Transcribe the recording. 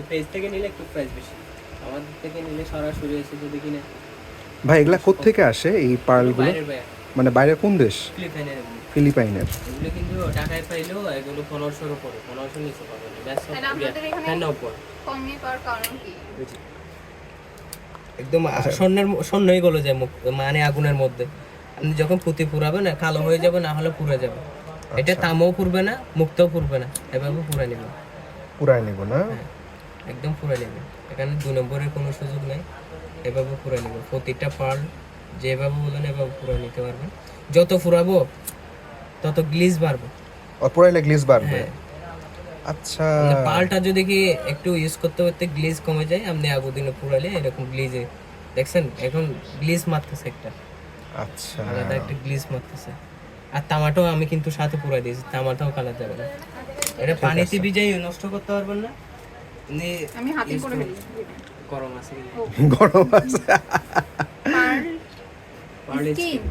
Page থেকে নিলে একটু প্রাইস বেশি, আমাদের থেকে নিলে সরাসরি এসে যদি কিনে। ভাই এগুলা কোত্থেকে আসে এই পার্লগুলো? বাইরের ভাইয়া, মানে বাইরে কোন দেশ? ফিলিপাইনের এগুলো। ফিলিপাইনের। এগুলো কিন্তু ঢাকায় পাইলেও এগুলো 1500-র উপরে, 1500 নিচে পাবেন না। ব্যাস হ্যাঁ না উপর কমে পাওয়ার কারণ কি? একদম স্বর্ণই গলে যায় মুখ, মানে আগুনের মধ্যে। আপনি যখন পুঁতি পুরাবে না, কালো হয়ে যাবে, না হলে পুড়ে যাবে। এটা তামাও পুড়বে না, মুক্তও পুড়বে না, এভাবে পুড়ে নেবে। পুরাই নেব না? হ্যাঁ, একদম পুড়ে নেবে, এখানে 2 নম্বরের কোনো সুযোগ নেই। এভাবে পুড়ে নেবে প্রতিটা পার্ল, যেভাবে বলেন এভাবে পুড়ে নিতে পারবেন। যত পুরাবো তত গ্লিজ বাড়বে। পুরাইলে গ্লিজ বাড়বে? হ্যাঁ। আচ্ছা। পালটা যদি কি একটু ইউজ করতে করতে গ্লিজ কমে যায়, আপনি আগু দিনে পুরালে এরকম গ্লিজে দেখছেন, এখন গ্লিজ মারতেছে একটা, আচ্ছা। আলাদা একটা গ্লিজ মারতেছে। আর তামাটাও আমি কিন্তু সাথে পুরাই দিয়েছি, তামাটাও কালার যাবে না। এটা পানিতে ভিজাই নষ্ট করতে পারবেন না। আমি হাতে করে ফেলি। গরম আছে, গরম আছে। Pearl pearl skin